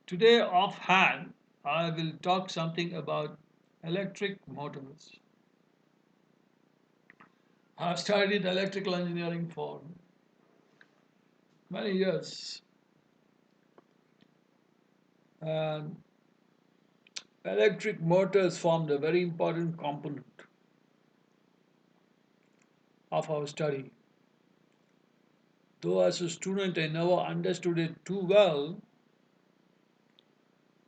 Today, offhand, I will talk something about electric motors. I've studied electrical engineering for many years, and electric motors formed a very important component of our study. Though, as a student, I never understood it too well,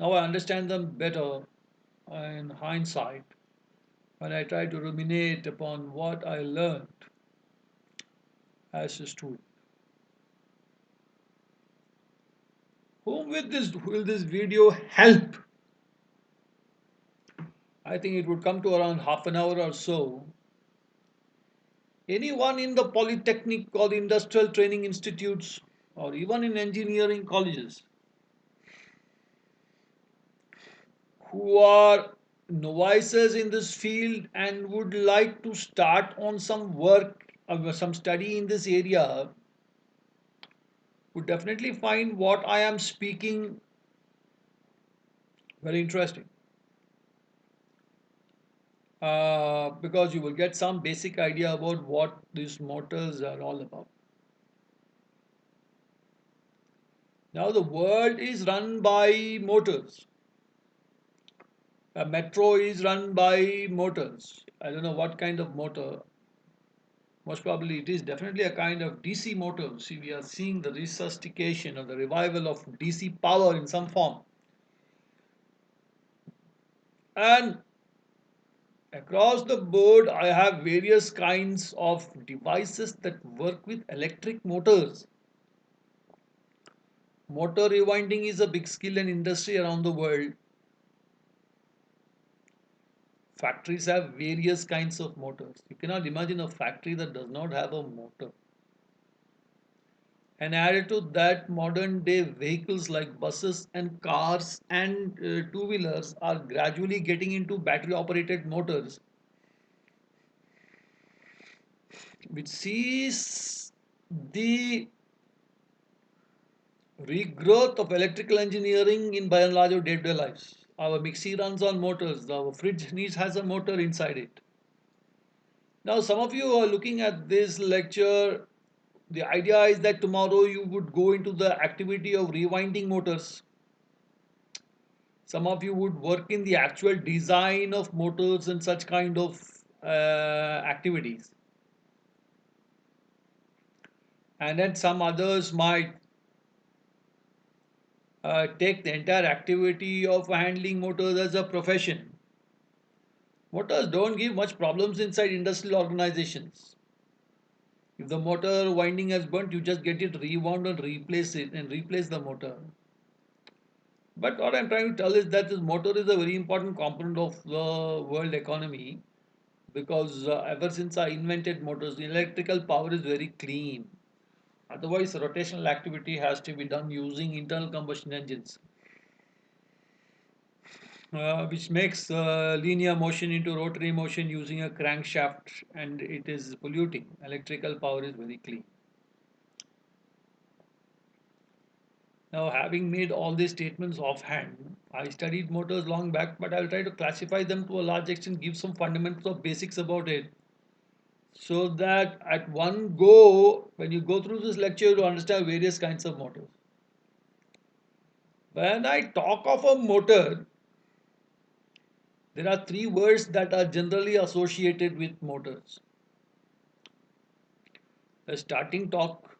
now I understand them better in hindsight when I try to ruminate upon what I learned as a student. Whom with this will this video help? I think it would come to around half an hour or so. Anyone in the polytechnic or industrial training institutes or even in engineering colleges who are novices in this field and would like to start on some work or some study in this area would definitely find what I am speaking very interesting. Because you will get some basic idea about what these motors are all about. Now, the world is run by motors. A metro is run by motors. I don't know what kind of motor. Most probably, it is definitely a kind of DC motor. See, we are seeing the resuscitation or the revival of DC power in some form. And across the board, I have various kinds of devices that work with electric motors. Motor rewinding is a big skill and industry around the world. Factories have various kinds of motors. You cannot imagine a factory that does not have a motor. And added to that, modern day vehicles like buses and cars and two wheelers are gradually getting into battery operated motors, which sees the regrowth of electrical engineering in by and large our day-to-day lives. Our mixie runs on motors. Our fridge needs has a motor inside it. Now, some of you are looking at this lecture. The idea is that tomorrow you would go into the activity of rewinding motors. Some of you would work in the actual design of motors and such kind of activities. And then some others might take the entire activity of handling motors as a profession. Motors don't give much problems inside industrial organizations. If the motor winding has burnt, you just get it rewound and replace it and replace the motor. But what I'm trying to tell is that this motor is a very important component of the world economy because ever since I invented motors, the electrical power is very clean. Otherwise, rotational activity has to be done using internal combustion engines, which makes linear motion into rotary motion using a crankshaft, and it is polluting. Electrical power is very clean. Now, having made all these statements offhand, I studied motors long back, but I'll try to classify them to a large extent, give some fundamentals of basics about it, so that at one go, when you go through this lecture, you understand various kinds of motors. When I talk of a motor, there are three words that are generally associated with motors: the starting torque,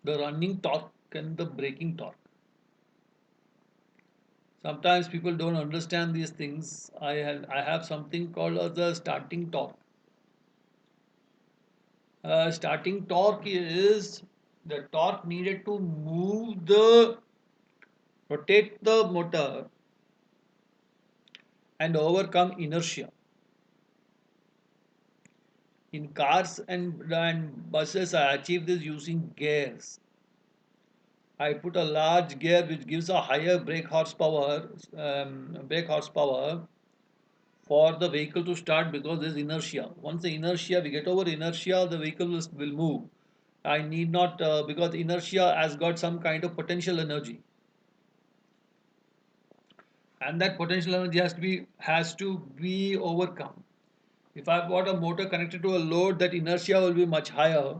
the running torque, and the braking torque. Sometimes people don't understand these things. I have something called as the starting torque. Starting torque is the torque needed to rotate the motor and overcome inertia. In cars and buses, I achieve this using gears. I put a large gear which gives a higher brake horsepower for the vehicle to start because there is inertia. Once the inertia, we get over inertia, the vehicle will move. I need not, because inertia has got some kind of potential energy. and that potential energy has to be overcome. If I've got a motor connected to a load, that inertia will be much higher,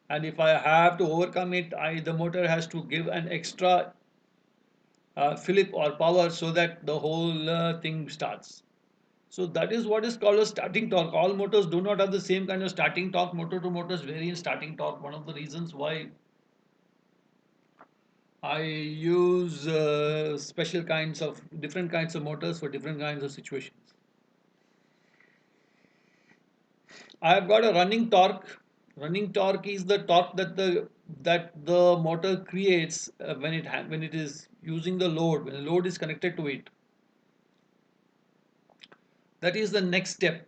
and if I have to overcome it, the motor has to give an extra fillip or power so that the whole thing starts. So that is what is called a starting torque. All motors do not have the same kind of starting torque. Motor to motors vary in starting torque. One of the reasons why I use special kinds of different kinds of motors for different kinds of situations. I have got a running torque. Running torque is the torque that the motor creates when it is using the load, when the load is connected to it. That is the next step.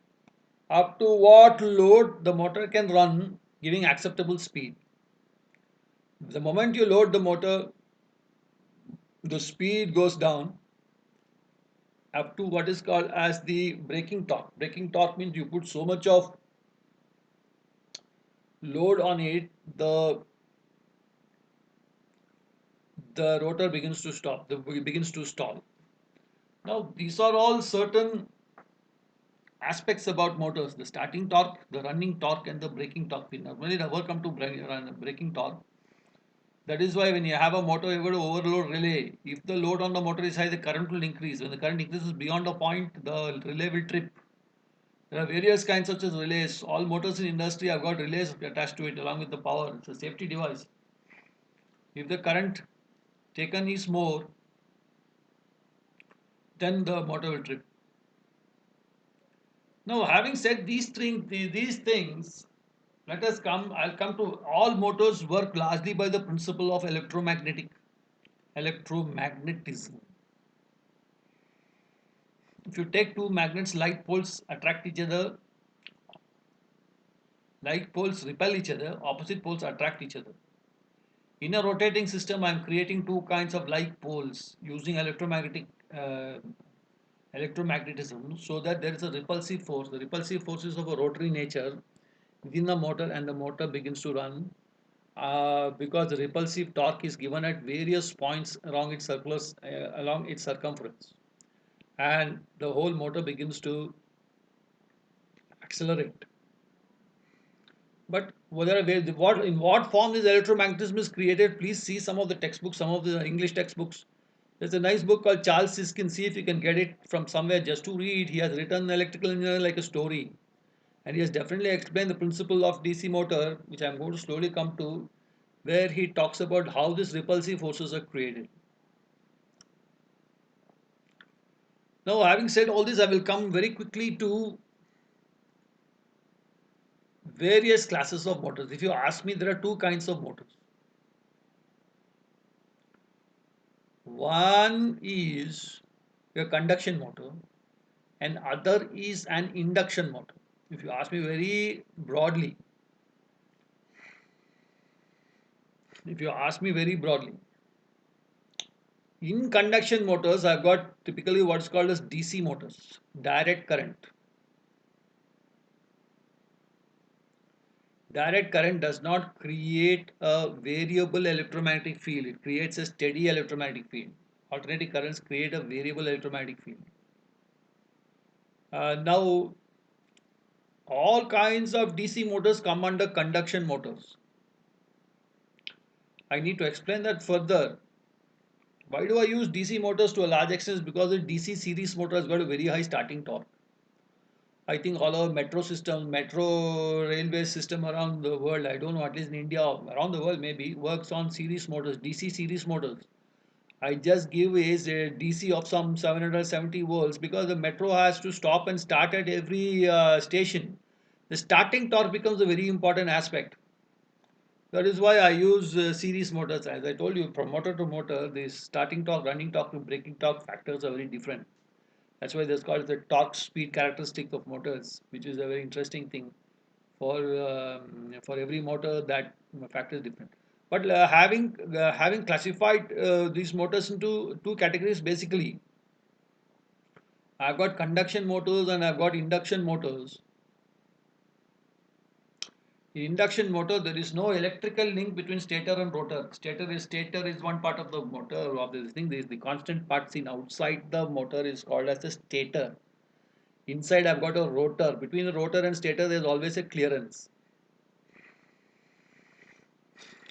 Up to what load the motor can run, giving acceptable speed. The moment you load the motor, the speed goes down up to what is called as the braking torque. Braking torque means you put so much of load on it, the rotor begins to stop, the begins to stall. Now these are all certain aspects about motors: the starting torque, the running torque, and the braking torque. We normally never come to braking torque. That is why when you have a motor able to overload relay, if the load on the motor is high, the current will increase. When the current increases beyond a point, the relay will trip. There are various kinds such as relays. All motors in industry have got relays attached to it along with the power. It's a safety device. If the current taken is more, then the motor will trip. Now, having said these things, let us come. I'll come to all motors work largely by the principle of electromagnetism. If you take two magnets, light poles repel each other, opposite poles attract each other. In a rotating system, I am creating two kinds of like poles using electromagnetism, so that there is a repulsive force. The repulsive force is of a rotary nature within the motor, and the motor begins to run because the repulsive torque is given at various points along its circumference, and the whole motor begins to accelerate. But in what form this electromagnetism is created, please see some of the textbooks, some of the English textbooks. There's a nice book called Charles Siskin. See if you can get it from somewhere just to read. He has written Electrical Engineering like a story. And he has definitely explained the principle of DC motor, which I'm going to slowly come to, where he talks about how these repulsive forces are created. Now, having said all this, I will come very quickly to various classes of motors. If you ask me, there are two kinds of motors. One is a conduction motor, and other is an induction motor. If you ask me if you ask me very broadly, in conduction motors, I've got typically what's called as DC motors, direct current. Direct current does not create a variable electromagnetic field, it creates a steady electromagnetic field. Alternating currents create a variable electromagnetic field. Now, all kinds of DC motors come under conduction motors. I need to explain that further. Why do I use DC motors to a large extent? Because the DC series motor has got a very high starting torque. I think all our metro railway system around the world, I don't know, at least in India, around the world maybe, works on series motors, DC series motors. I just give is a DC of some 770 volts because the metro has to stop and start at every station. The starting torque becomes a very important aspect. That is why I use series motors. As I told you, from motor to motor, the starting torque, running torque, to braking torque factors are very different. That's why there's called the torque speed characteristic of motors, which is a very interesting thing. For every motor, that factor is different. But having classified these motors into two categories, basically, I've got conduction motors and I've got induction motors. In induction motor, there is no electrical link between stator and rotor. Stator is one part of the motor of this thing. There is the constant part seen outside the motor is called as the stator. Inside I've got a rotor. Between the rotor and stator there is always a clearance.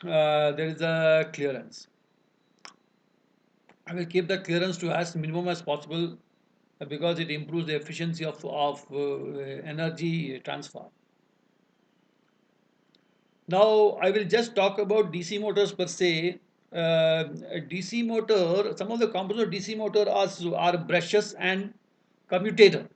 There is a clearance. I will keep the clearance to as minimum as possible because it improves the efficiency of energy transfer. Now I will just talk about DC motors per se. A DC motor, some of the components of DC motor are brushes and commutator.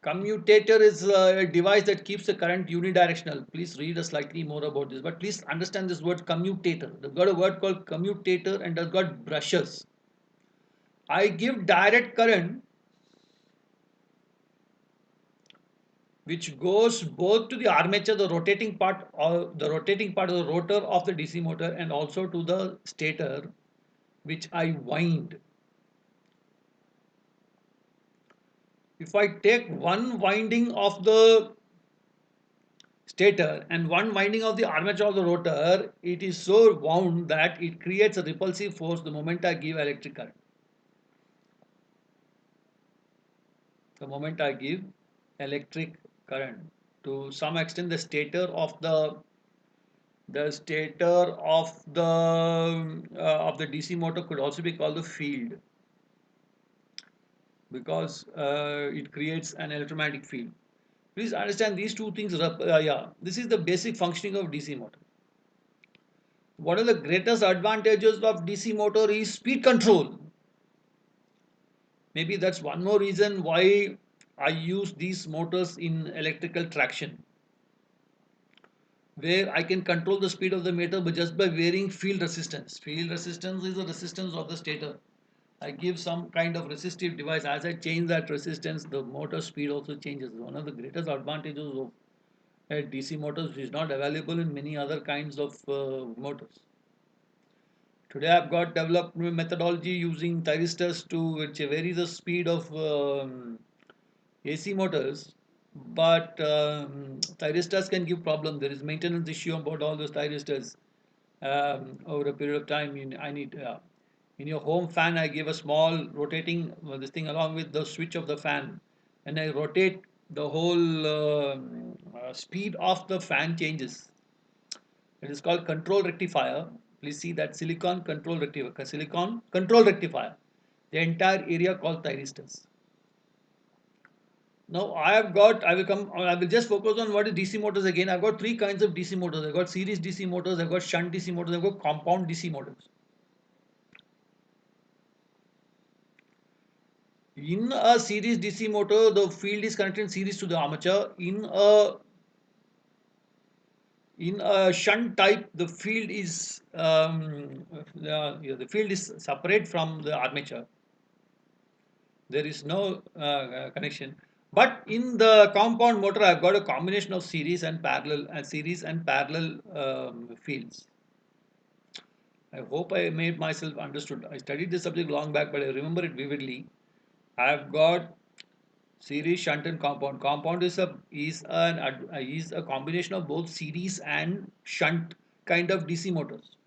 Commutator is a device that keeps the current unidirectional. Please read a slightly more about this, but please understand this word commutator. They've got a word called commutator and they've got brushes. I give direct current which goes both to the armature, the rotating part, or the rotating part of the rotor of the DC motor, and also to the stator, which I wind. If I take one winding of the stator and one winding of the armature of the rotor, it is so wound that it creates a repulsive force the moment I give electric current. The moment I give electric current, to some extent, the stator of the DC motor could also be called the field because it creates an electromagnetic field. Please understand these two things. Yeah, this is the basic functioning of DC motor. One of the greatest advantages of DC motor is speed control. Maybe that's one more reason why I use these motors in electrical traction, where I can control the speed of the motor but just by varying field resistance. Field resistance is the resistance of the stator. I give some kind of resistive device. As I change that resistance, the motor speed also changes. One of the greatest advantages of a DC motors is not available in many other kinds of motors. Today I've got developed methodology using thyristors to which vary the speed of AC motors, but thyristors can give problem. There is maintenance issue about all those thyristors over a period of time. I need in your home fan. I give a small rotating this thing along with the switch of the fan, and I rotate the whole speed of the fan changes. It is called control rectifier. Please see that silicon control rectifier. Silicon control rectifier. The entire area called thyristors. Now I will just focus on what is DC motors again. I've got three kinds of DC motors. I've got series DC motors, I've got shunt DC motors, I've got compound DC motors. In a series DC motor, the field is connected in series to the armature. In a shunt type, the field is the field is separate from the armature. There is no connection. But in the compound motor, I've got a combination of series and parallel fields. I hope I made myself understood. I studied this subject long back, but I remember it vividly. I've got series, shunt, and compound. Compound is a combination of both series and shunt kind of DC motors.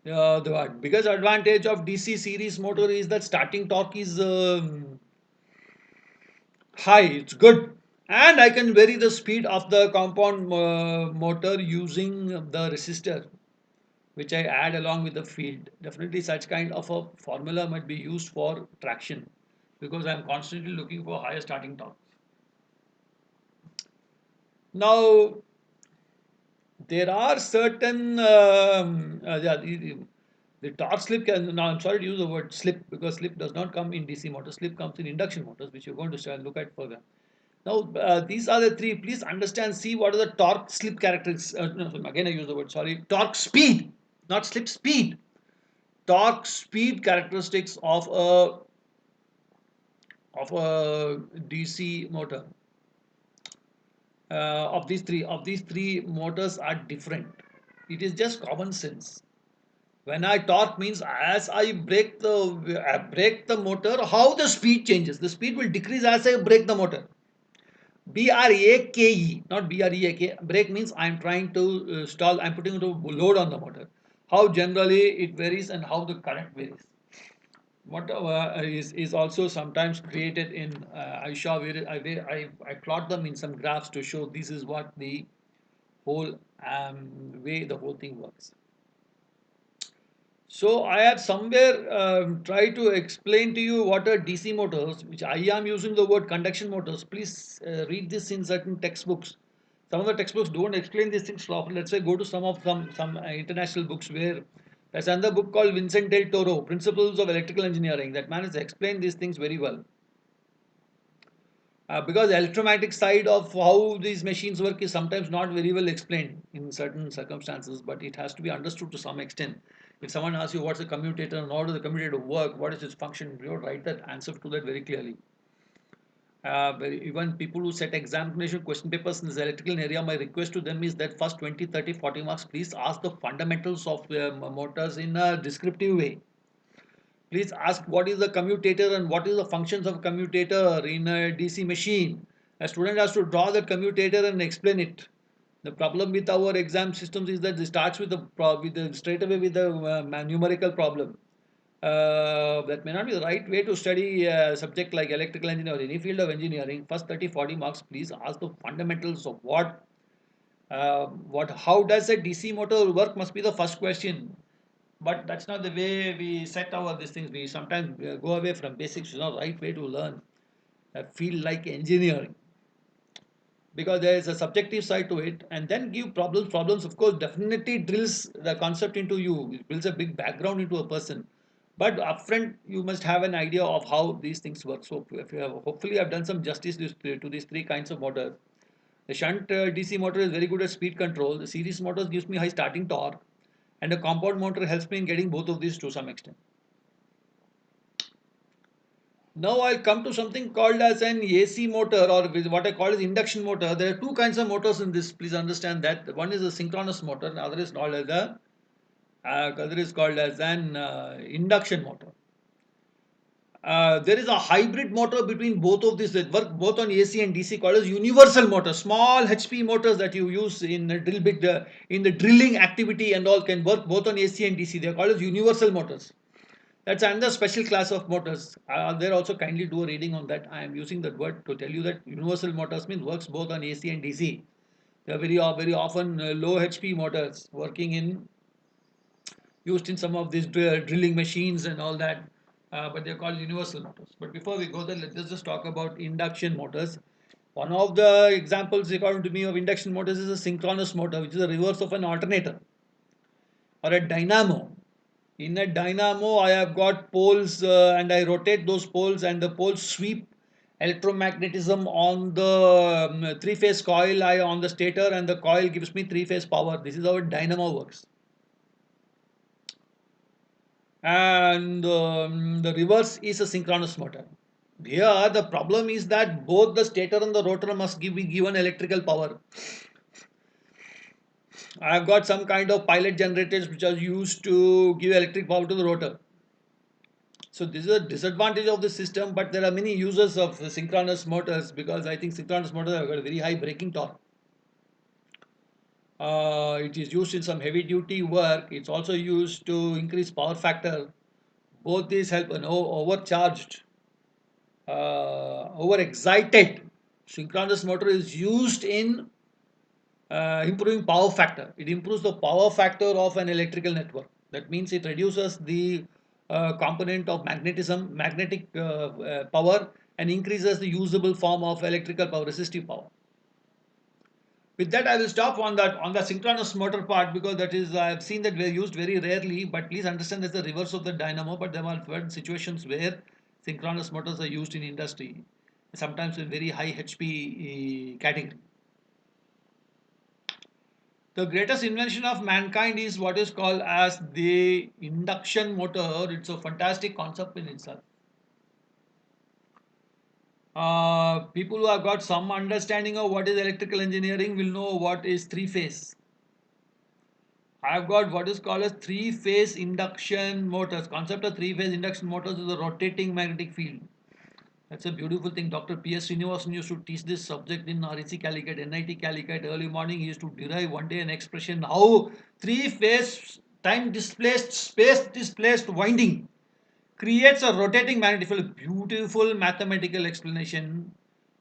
The biggest advantage of DC series motor is that starting torque is high. It's good, and I can vary the speed of the compound motor using the resistor which I add along with the field. Definitely such kind of a formula might be used for traction because I am constantly looking for higher starting torque. Now there are certain yeah, the torque slip can, now I'm sorry to use the word slip because slip does not come in DC motors, slip comes in induction motors, which you're going to look at further. Now these are the three. Please understand, see what are the torque slip characteristics. No, again I use the word, sorry, torque speed, not slip speed. Torque speed characteristics of a DC motor. Of these three motors are different. It is just common sense. When I torque means as I break the motor, how the speed changes. The speed will decrease as I break the motor. BRAKE, not BREAK. Brake means I'm trying to stall, I'm putting a load on the motor. How generally it varies and how the current varies. What is also sometimes created in I show I plot them in some graphs to show this is what the whole way the whole thing works. So I have somewhere tried to explain to you what are DC motors, which I am using the word conduction motors. Please read this in certain textbooks. Some of the textbooks don't explain these things properly. Let's say go to some international books where there's another book called Vincent del Toro, Principles of Electrical Engineering. That man has explained these things very well. Because the electromagnetic side of how these machines work is sometimes not very well explained in certain circumstances, but it has to be understood to some extent. If someone asks you what's a commutator and how does the commutator work, what is its function, you write that answer to that very clearly. Even people who set examination question papers in this electrical area, my request to them is that first 20, 30, 40 marks, please ask the fundamentals of motors in a descriptive way. Please ask what is the commutator and what is the functions of commutator in a DC machine. A student has to draw that commutator and explain it. The problem with our exam systems is that it starts with straight away with the numerical problem. That may not be the right way to study a subject like electrical engineering or any field of engineering. First 30, 40 marks, please ask the fundamentals of how does a DC motor work must be the first question. But that's not the way we set our these things. We sometimes go away from basics. It's not the right way to learn. I feel like engineering because there is a subjective side to it, and then give problems. Problems, of course, definitely drills the concept into you. It builds a big background into a person. But upfront, you must have an idea of how these things work. So, if you have, hopefully, I've done some justice to these three kinds of motors. The shunt DC motor is very good at speed control. The series motors gives me high starting torque, and a compound motor helps me in getting both of these to some extent. Now I'll come to something called as an AC motor or what I call as induction motor. There are two kinds of motors in this. Please understand that one is a synchronous motor, and other is called as an induction motor. There is a hybrid motor between both of these that work both on AC and DC called as universal motor. Small HP motors that you use in the drill bit in the drilling activity and all can work both on AC and DC. They are called as universal motors. That's another special class of motors. There also kindly do a reading on that. I am using that word to tell you that universal motors means works both on AC and DC. They are very often low HP motors working in used in some of these drilling machines and all that. But they're called universal motors. But before we go there, let's just talk about induction motors. One of the examples, according to me, of induction motors is a synchronous motor, which is the reverse of an alternator or a dynamo. In a dynamo, I have got poles and I rotate those poles, and the poles sweep electromagnetism on the three-phase coil on the stator, and the coil gives me three-phase power. This is how a dynamo works. And the reverse is a synchronous motor. Here, the problem is that both the stator and the rotor must be given electrical power. I have got some kind of pilot generators which are used to give electric power to the rotor. So this is a disadvantage of the system, but there are many users of synchronous motors because I think synchronous motors have got a very high braking torque. It is used in some heavy duty work. It's also used to increase power factor. Both these help an overcharged, overexcited synchronous motor is used in improving power factor. It improves the power factor of an electrical network. That means it reduces the component of magnetic power, and increases the usable form of electrical power, resistive power. With that, I will stop on the synchronous motor part because that is I have seen that we are used very rarely. But please understand that's the reverse of the dynamo. But there are certain situations where synchronous motors are used in industry, sometimes in very high HP category. The greatest invention of mankind is what is called as the induction motor. It's a fantastic concept in itself. People who have got some understanding of what is electrical engineering will know what is three phase. I have got what is called as three phase induction motors. Concept of three phase induction motors is a rotating magnetic field. That's a beautiful thing. Dr. P.S. Srinivasan used to teach this subject in REC Calicut, NIT Calicut. Early morning, he used to derive one day an expression how three-phase time displaced, space displaced winding creates a rotating magnetic field. Beautiful mathematical explanation,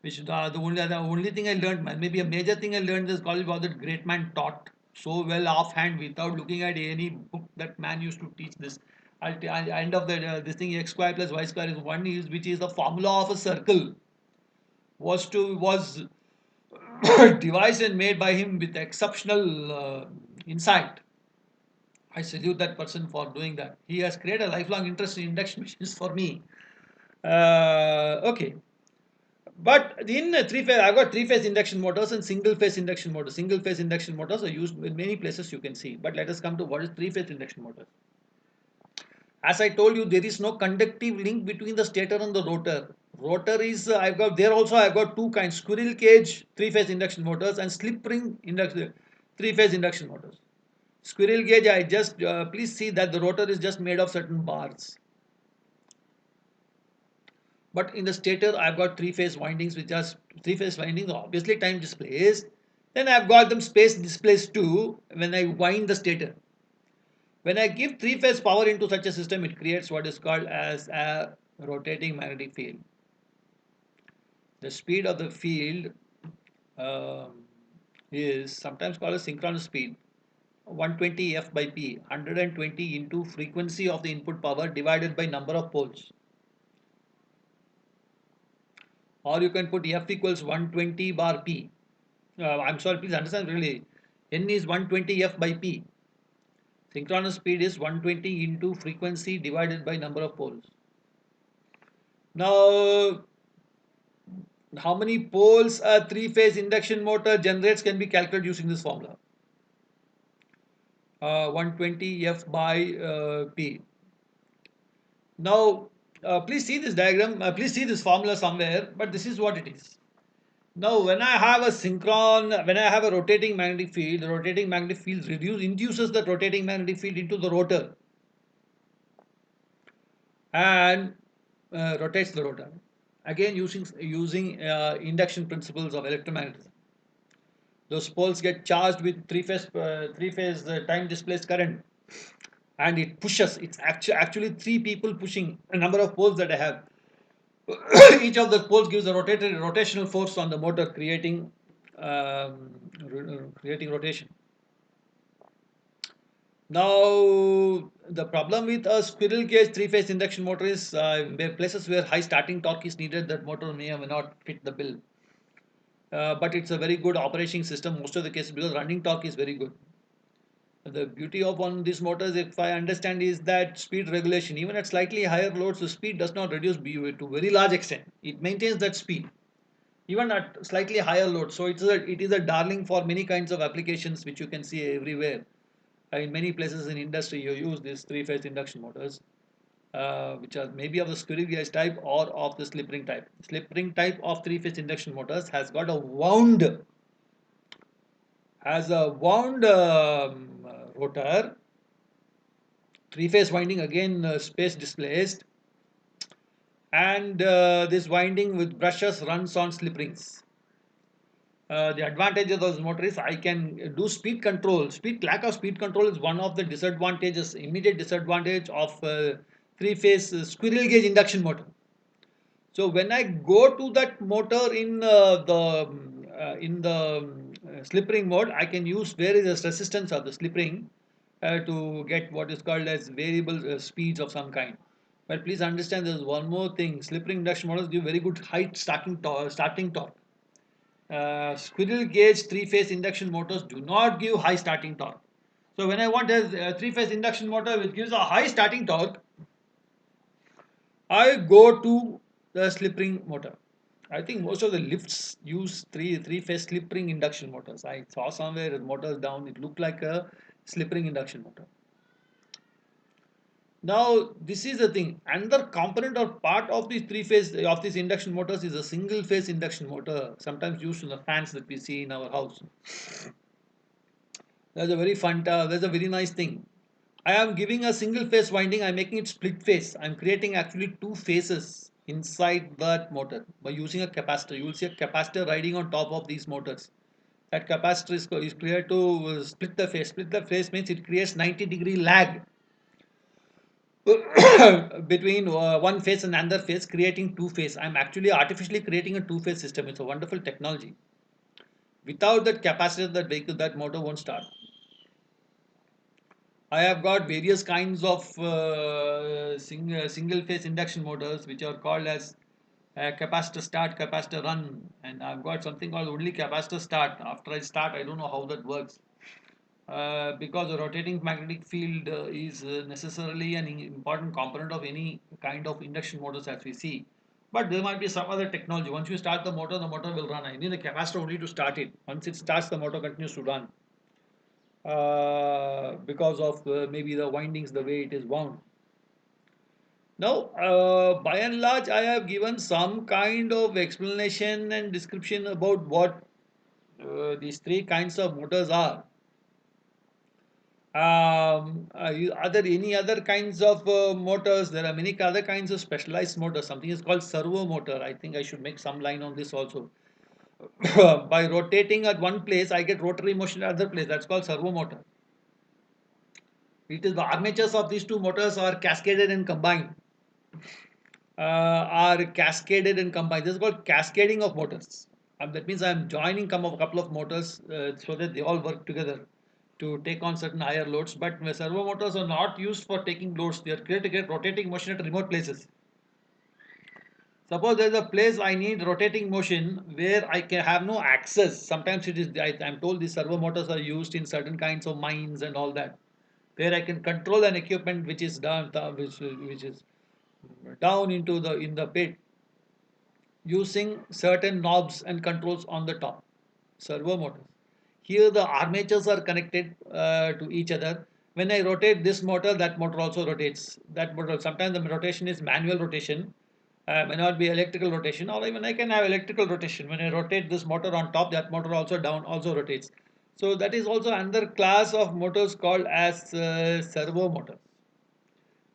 which the only thing I learned, maybe a major thing I learned in this college was that great man taught so well offhand without looking at any book. That man used to teach this. At the end of the this thing, x square plus y square is one, is which is the formula of a circle, was devised and made by him with exceptional insight. I salute that person for doing that. He has created a lifelong interest in induction machines for me. Okay. But in three phase, I've got three-phase induction motors and single-phase induction motors. Single-phase induction motors are used in many places you can see. But let us come to what is three-phase induction motors. As I told you, there is no conductive link between the stator and the rotor. Rotor is I've got there also. I've got two kinds: squirrel cage three-phase induction motors and slip ring induction three-phase induction motors. Squirrel cage, I just please see that the rotor is just made of certain bars. But in the stator, I've got three-phase windings, which are three-phase windings, obviously time displaced. Then I've got them space displaced too when I wind the stator. When I give three-phase power into such a system, it creates what is called as a rotating magnetic field. The speed of the field um, is sometimes called a synchronous speed, 120 F by P, 120 into frequency of the input power divided by number of poles. Or you can put F equals 120 bar P. I'm sorry, please understand really. N is 120 F by P. Synchronous speed is 120 into frequency divided by number of poles. Now, how many poles a three-phase induction motor generates can be calculated using this formula. 120 F by P. Now, please see this diagram, please see this formula somewhere, but this is what it is. Now, when I have when I have a rotating magnetic field, the rotating magnetic field induces the rotating magnetic field into the rotor and rotates the rotor. Again, using induction principles of electromagnetism. Those poles get charged with three phase time displaced current, and it pushes. It's actually three people pushing a number of poles that I have. Each of the poles gives a rotational force on the motor, creating rotation. Now, the problem with a squirrel cage three-phase induction motor is places where high starting torque is needed, that motor may or may not fit the bill. But it's a very good operating system most of the cases because running torque is very good. The beauty of one of these motors, if I understand, is that speed regulation. Even at slightly higher loads, the speed does not reduce to very large extent. It maintains that speed even at slightly higher loads. So it is a darling for many kinds of applications which you can see everywhere. In many places in industry, you use these three-phase induction motors, which are maybe of the squirrel cage type or of the slip ring type. Slip ring type of three-phase induction motors has a wound rotor, three-phase winding, again space displaced, and this winding with brushes runs on slip rings. The advantage of those motors is I can do speed control. Lack of speed control is one of the disadvantages, immediate disadvantage of three-phase squirrel cage induction motor. So when I go to that motor in the slip ring mode, I can use various resistance of the slip ring to get what is called as variable speeds of some kind. But please understand, there is one more thing. Slip ring induction motors give very good high starting torque. Squirrel cage three-phase induction motors do not give high starting torque. So when I want a three-phase induction motor which gives a high starting torque, I go to the slip ring motor. I think most of the lifts use three-phase slip ring induction motors. I saw somewhere motors down, it looked like a slip ring induction motor. Now, this is the thing. Another component or part of these three-phase of these induction motors is a single-phase induction motor, sometimes used in the fans that we see in our house. That's a very nice thing. I am giving a single phase winding, I'm making it split phase. I'm creating actually two phases inside that motor by using a capacitor. You will see a capacitor riding on top of these motors. That capacitor is created to split the phase. Split the phase means it creates 90-degree lag between one phase and another phase, creating two phase. I'm actually artificially creating a two phase system. It's a wonderful technology. Without that capacitor, that vehicle, that motor won't start. I have got various kinds of single phase induction motors which are called as capacitor start, capacitor run, and I've got something called only capacitor start. After I start, I don't know how that works. Because the rotating magnetic field is necessarily an important component of any kind of induction motors as we see. But there might be some other technology. Once you start the motor will run. I need the capacitor only to start it. Once it starts, the motor continues to run because of maybe the windings, the way it is wound. Now, by and large, I have given some kind of explanation and description about what these three kinds of motors are. Are there any other kinds of motors? There are many other kinds of specialized motors. Something is called servo motor. I think I should make some line on this also. By rotating at one place, I get rotary motion at other place. That's called servo motor. It is the armatures of these two motors are cascaded and combined. This is called cascading of motors. That means I am joining a couple of motors so that they all work together to take on certain higher loads. But servo motors are not used for taking loads. They are created to get rotating motion at remote places. Suppose there is a place I need rotating motion where I can have no access. Sometimes it is I'm told these servo motors are used in certain kinds of mines and all that, where I can control an equipment which is down, which is down into the in the pit using certain knobs and controls on the top. Servo motors. Here the armatures are connected to each other. When I rotate this motor, that motor also rotates. That motor, sometimes the rotation is manual rotation, may not be electrical rotation, or even I can have electrical rotation. When I rotate this motor on top, that motor also down also rotates. So that is also another class of motors called as servo motors.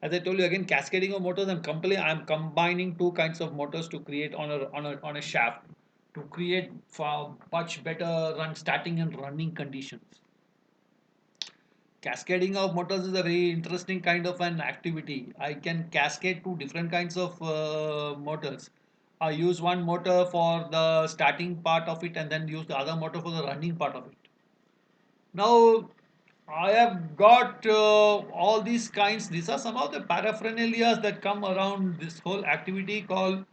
As I told you again, cascading of motors, I'm combining two kinds of motors to create on a shaft to create for much better run starting and running conditions. Cascading of motors is a very interesting kind of an activity. I can cascade two different kinds of motors. I use one motor for the starting part of it and then use the other motor for the running part of it. Now, I have got all these kinds. These are some of the paraphernalias that come around this whole activity called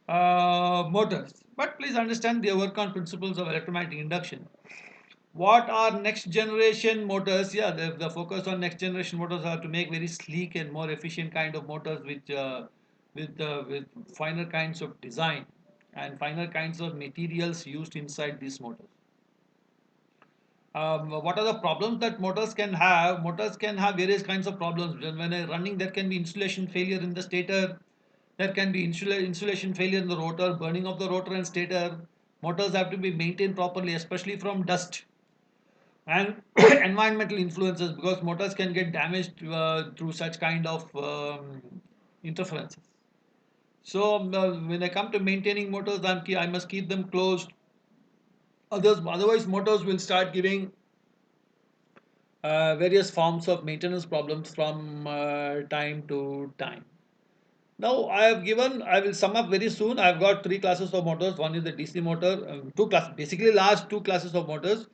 motors. But please understand they work on principles of electromagnetic induction. What are next generation motors? Yeah, the focus on next generation motors are to make very sleek and more efficient kind of motors with finer kinds of design and finer kinds of materials used inside these motors. What are the problems that motors can have? Motors can have various kinds of problems. When running, there can be insulation failure in the stator. There can be insulation failure in the rotor, burning of the rotor and stator. Motors have to be maintained properly, especially from dust and environmental influences, because motors can get damaged through such kind of interferences. So when I come to maintaining motors, I must keep them closed. Otherwise, motors will start giving various forms of maintenance problems from time to time. Now I will sum up very soon. I've got three classes of motors. One is the DC motor, two classes, basically last two classes of motors.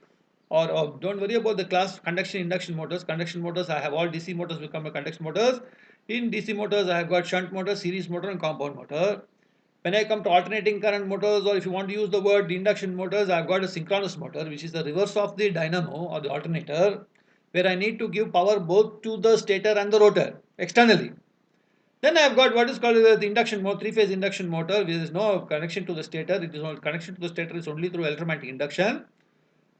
Or don't worry about the class conduction induction motors. Conduction motors, I have all DC motors become a conduction motors. In DC motors, I have got shunt motor, series motor, and compound motor. When I come to alternating current motors, or if you want to use the word induction motors, I've got a synchronous motor, which is the reverse of the dynamo or the alternator, where I need to give power both to the stator and the rotor externally. Then I've got what is called the induction motor, three-phase induction motor. There is no connection to the stator. It is not connection to the stator is only through electromagnetic induction.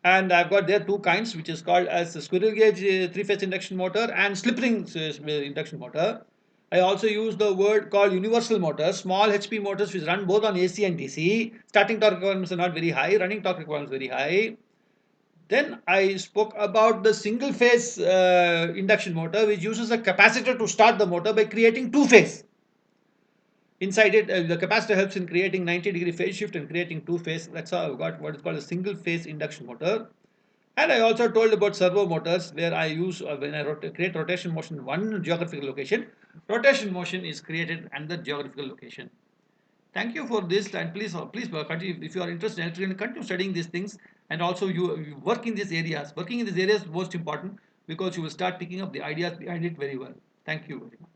And I've got there two kinds, which is called as the squirrel gauge three-phase induction motor and slip ring induction motor. I also use the word called universal motors, small HP motors which run both on AC and DC. Starting torque requirements are not very high, running torque requirements very high. Then I spoke about the single phase induction motor, which uses a capacitor to start the motor by creating two phase. Inside it, the capacitor helps in creating 90-degree phase shift and creating two phase. That's how I've got what is called a single phase induction motor. And I also told about servo motors, where I use when I create rotation motion in one geographical location, rotation motion is created at another geographical location. Thank you for this, and please continue if you are interested in electrical, continue studying these things, and also you work in these areas. Working in these areas is most important because you will start picking up the ideas behind it very well. Thank you very much.